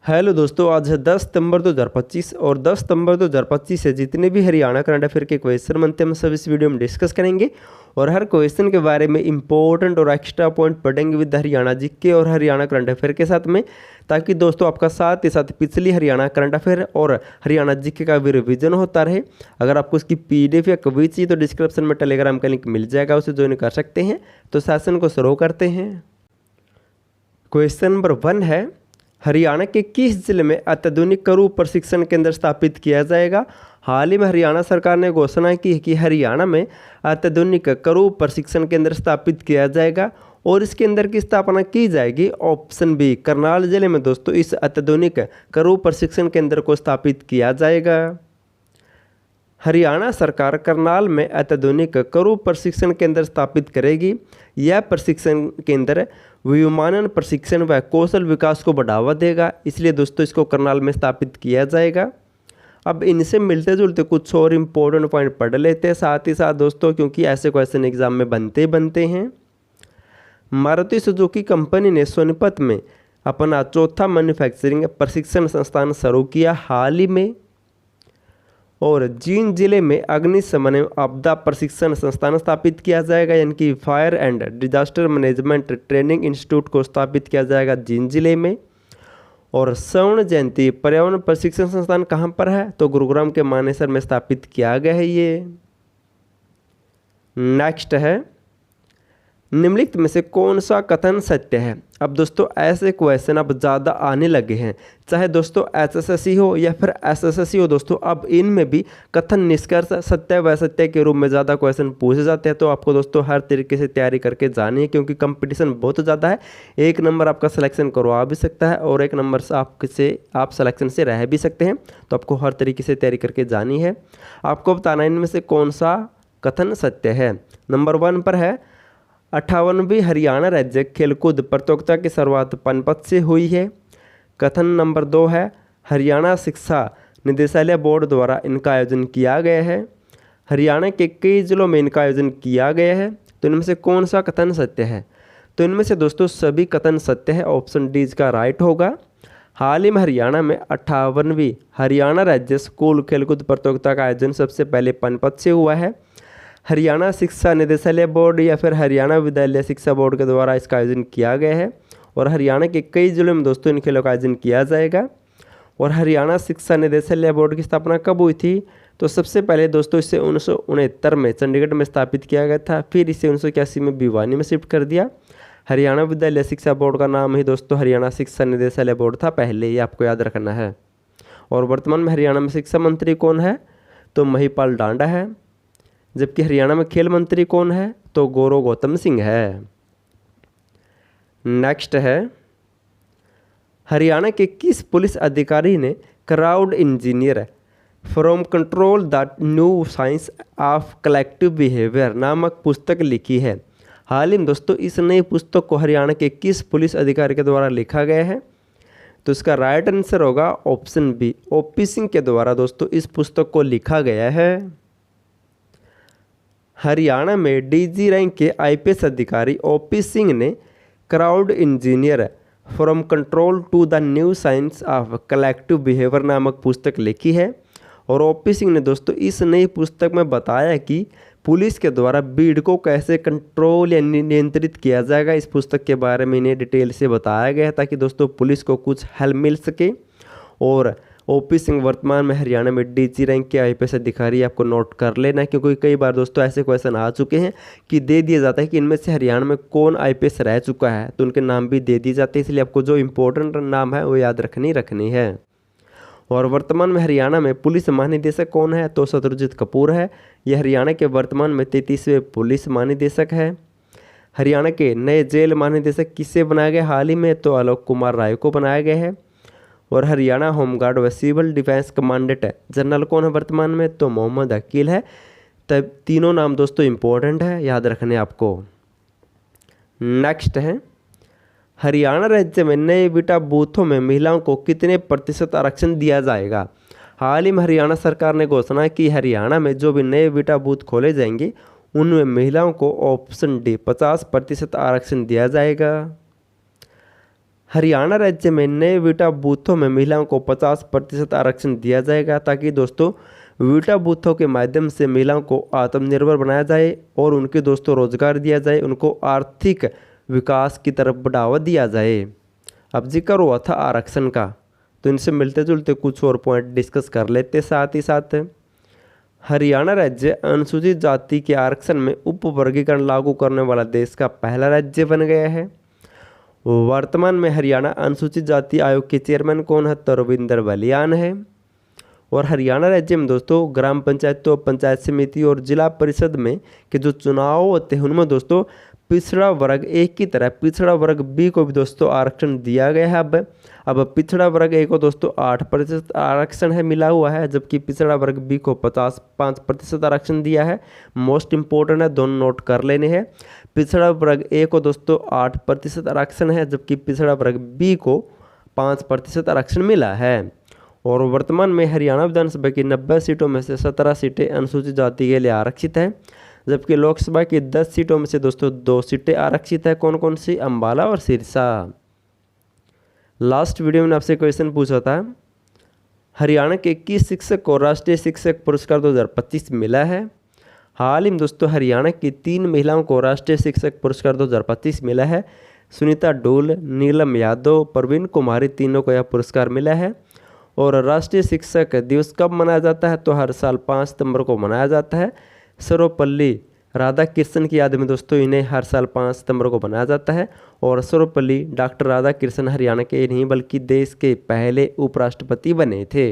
Hello दोस्तों, आज है 10 सितंबर 2025 और 10 सितंबर 2025 से जितने भी हरियाणा करंट अफेयर के क्वेश्चन बनते हैं हम सब इस वीडियो में डिस्कस करेंगे और हर क्वेश्चन के बारे में इंपॉर्टेंट और एक्स्ट्रा पॉइंट पढ़ेंगे विद हरियाणा जीके और हरियाणा करंट अफेयर के साथ में, ताकि दोस्तों आपका साथ ही साथ पिछली हरियाणा करंट अफेयर और हरियाणा जीके का भी रिविजन होता रहे। अगर आपको इसकी पीडीएफ या कभी चाहिए तो डिस्क्रिप्शन में टेलीग्राम का लिंक मिल जाएगा, उसे ज्वाइन कर सकते हैं। तो सेशन को शुरू करते हैं। क्वेश्चन नंबर 1 है, हरियाणा के किस जिले में अत्याधुनिक करू प्रशिक्षण केंद्र स्थापित किया जाएगा। हाल ही में हरियाणा सरकार ने घोषणा की है कि हरियाणा में अत्याधुनिक करू प्रशिक्षण केंद्र स्थापित किया जाएगा और इस केंद्र की स्थापना की जाएगी। ऑप्शन बी, करनाल जिले में दोस्तों इस अत्याधुनिक करू प्रशिक्षण केंद्र को स्थापित किया जाएगा। हरियाणा सरकार करनाल में अत्याधुनिक करू प्रशिक्षण केंद्र स्थापित करेगी। यह प्रशिक्षण केंद्र विमानन प्रशिक्षण व कौशल विकास को बढ़ावा देगा, इसलिए दोस्तों इसको करनाल में स्थापित किया जाएगा। अब इनसे मिलते जुलते कुछ और इम्पोर्टेंट पॉइंट पढ़ लेते हैं साथ ही साथ दोस्तों, क्योंकि ऐसे क्वेश्चन एग्जाम में बनते हैं। मारुति सुजुकी कंपनी ने सोनीपत में अपना चौथा मैन्युफैक्चरिंग प्रशिक्षण संस्थान शुरू किया हाल ही में। और जींद जिले में अग्निशमन आपदा प्रशिक्षण संस्थान स्थापित किया जाएगा, यानी कि fire and disaster management training institute को स्थापित किया जाएगा जींद जिले में। और स्वर्ण जयंती पर्यावरण प्रशिक्षण संस्थान कहाँ पर है, तो गुरुग्राम के मानेसर में स्थापित किया गया है ये। नेक्स्ट है, निम्नलिखित में से कौन सा कथन सत्य है। अब दोस्तों ऐसे क्वेश्चन अब ज़्यादा आने लगे हैं, चाहे दोस्तों एसएससी हो या फिर एसएससी हो दोस्तों, अब इनमें भी कथन निष्कर्ष सत्य व असत्य के रूप में ज़्यादा क्वेश्चन पूछे जाते हैं। तो आपको दोस्तों हर तरीके से तैयारी करके जानी है, क्योंकि कंपटीशन बहुत ज़्यादा है। एक नंबर आपका सिलेक्शन करवा भी सकता है और एक नंबर से आप सिलेक्शन से रह भी सकते हैं। तो आपको हर तरीके से तैयारी करके जानी है। आपको बताना इनमें से कौन सा कथन सत्य है। नंबर 1 पर है, 58वीं हरियाणा राज्य खेलकूद प्रतियोगिता की शुरुआत पानीपत से हुई है। कथन नंबर 2 है, हरियाणा शिक्षा निदेशालय बोर्ड द्वारा इनका आयोजन किया गया है। हरियाणा के कई जिलों में इनका आयोजन किया गया है। तो इनमें से कौन सा कथन सत्य है, तो इनमें से दोस्तों सभी कथन सत्य है। ऑप्शन डी इसका राइट होगा। हाल ही में हरियाणा में 58वीं हरियाणा राज्य स्कूल खेलकूद प्रतियोगिता का आयोजन सबसे पहले पानीपत से हुआ है। हरियाणा शिक्षा निदेशालय बोर्ड या फिर हरियाणा विद्यालय शिक्षा बोर्ड के द्वारा इसका आयोजन किया गया है और हरियाणा के कई जिलों में दोस्तों इन खेलों का आयोजन किया जाएगा। और हरियाणा शिक्षा निदेशालय बोर्ड की स्थापना कब हुई थी, तो सबसे पहले दोस्तों इसे 1969 में चंडीगढ़ में स्थापित किया गया था, फिर इसे 1981 में भिवानी में शिफ्ट कर दिया। हरियाणा विद्यालय शिक्षा बोर्ड का नाम ही दोस्तों हरियाणा शिक्षा निदेशालय बोर्ड था पहले, ये आपको याद रखना है। और वर्तमान में हरियाणा में शिक्षा मंत्री कौन है, तो महिपाल डांडा है। जबकि हरियाणा में खेल मंत्री कौन है, तो गौरव गौतम सिंह है। नेक्स्ट है, हरियाणा के किस पुलिस अधिकारी ने crowd engineer from control the new science of collective behaviour नामक पुस्तक लिखी है। हाल ही में दोस्तों इस नई पुस्तक को हरियाणा के किस पुलिस अधिकारी के द्वारा लिखा गया है, तो इसका राइट आंसर होगा ऑप्शन बी, ओपी सिंह के द्वारा दोस्तों इस पुस्तक को लिखा गया है। हरियाणा में डीजी रैंक के आईपीएस अधिकारी ओपी सिंह ने crowd engineer from control to the new science of collective behaviour नामक पुस्तक लिखी है। और ओपी सिंह ने दोस्तों इस नई पुस्तक में बताया कि पुलिस के द्वारा भीड़ को कैसे कंट्रोल या नियंत्रित किया जाएगा। इस पुस्तक के बारे में इन्हें डिटेल से बताया गया है, ताकि दोस्तों पुलिस को कुछ हेल्प मिल सके। और ओपी सिंह वर्तमान में हरियाणा में डीजी रैंक के आईपीएस अधिकारी, आपको नोट कर लेना, क्योंकि कई बार दोस्तों ऐसे क्वेश्चन आ चुके हैं कि दे दिया जाता है कि इनमें से हरियाणा में कौन आईपीएस रह चुका है, तो उनके नाम भी दे दिए जाते हैं। इसलिए आपको जो इंपॉर्टेंट नाम है वो याद रखनी है। और वर्तमान में हरियाणा में पुलिस महानिदेशक कौन है, तो शत्रुजीत कपूर है। यह हरियाणा के वर्तमान में 33वें पुलिस महानिदेशक है। हरियाणा के नए जेल महानिदेशक किसे बनाया गया हाल ही में, तो आलोक कुमार राय को बनाया गया है। और हरियाणा होमगार्ड व सिविल डिफेंस कमांडेंट जनरल कौन है वर्तमान में, तो मोहम्मद अकील है। तब तीनों नाम दोस्तों इंपॉर्टेंट है, याद रखने आपको। नेक्स्ट है, हरियाणा राज्य में नए विटा बूथों में महिलाओं को कितने प्रतिशत आरक्षण दिया जाएगा। हाल ही में हरियाणा सरकार ने घोषणा की हरियाणा में जो भी नए विटा बूथ खोले जाएंगे उनमें महिलाओं को ऑप्शन डी 50% आरक्षण दिया जाएगा। हरियाणा राज्य में नए वीटा बूथों में महिलाओं को 50% आरक्षण दिया जाएगा, ताकि दोस्तों वीटा बूथों के माध्यम से महिलाओं को आत्मनिर्भर बनाया जाए और उनके दोस्तों रोजगार दिया जाए, उनको आर्थिक विकास की तरफ बढ़ावा दिया जाए। अब जिक्र हुआ था आरक्षण का, तो इनसे मिलते जुलते कुछ और पॉइंट डिस्कस कर लेते। साथ ही साथ हरियाणा राज्य अनुसूचित जाति के आरक्षण में उप वर्गीकरण लागू करने वाला देश का पहला राज्य बन गया है। वर्तमान में हरियाणा अनुसूचित जाति आयोग के चेयरमैन कौन है? तो रविंदर बलियान है। और हरियाणा राज्य में दोस्तों ग्राम पंचायतों, पंचायत समिति और जिला परिषद में के जो चुनाव होते हैं उनमें दोस्तों पिछड़ा वर्ग ए की तरह पिछड़ा वर्ग बी को भी दोस्तों आरक्षण दिया गया है। अब पिछड़ा वर्ग ए को दोस्तों 8% आरक्षण है मिला हुआ है, जबकि पिछड़ा वर्ग बी को 5% आरक्षण दिया है। मोस्ट इंपॉर्टेंट है, दोनों नोट कर लेने हैं। पिछड़ा वर्ग ए को दोस्तों 8% आरक्षण है, जबकि पिछड़ा वर्ग बी को 5% आरक्षण मिला है। और वर्तमान में हरियाणा विधानसभा की 90 सीटों में से 17 सीटें अनुसूचित जाति के लिए आरक्षित हैं, जबकि लोकसभा की 10 सीटों में से दोस्तों 2 सीटें आरक्षित है। कौन कौन सी? अंबाला और सिरसा। लास्ट वीडियो में आपसे क्वेश्चन पूछा था, हरियाणा के किस शिक्षक को राष्ट्रीय शिक्षक पुरस्कार 2025 मिला है? हाल ही में दोस्तों हरियाणा की 3 महिलाओं को राष्ट्रीय शिक्षक पुरस्कार 2025 मिला है। सुनीता डोल, नीलम यादव, प्रवीण कुमारी, तीनों को यह पुरस्कार मिला है। और राष्ट्रीय शिक्षक दिवस कब मनाया जाता है? तो हर साल 5 सितंबर को मनाया जाता है। सर्वपल्ली राधाकृष्णन की याद में दोस्तों इन्हें हर साल 5 सितंबर को मनाया जाता है। और सर्वपल्ली डॉक्टर राधाकृष्णन हरियाणा के नहीं बल्कि देश के पहले उपराष्ट्रपति बने थे।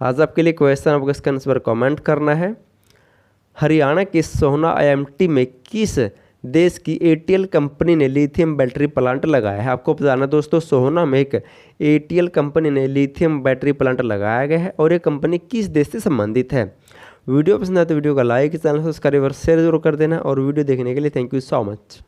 आज आपके लिए क्वेश्चन, आपको इसका आंसर कमेंट करना है। हरियाणा के सोहना IMT में किस देश की ATL कंपनी ने लिथियम बैटरी प्लांट लगाया है? आपको बताना दोस्तों सोहना में एक ATL कंपनी ने लिथियम बैटरी प्लांट लगाया गया है और ये कंपनी किस देश से संबंधित है? वीडियो पसंद आए तो वीडियो का लाइक, चैनल सब्सक्राइब और शेयर जरूर कर देना। और वीडियो देखने के लिए थैंक यू सो मच।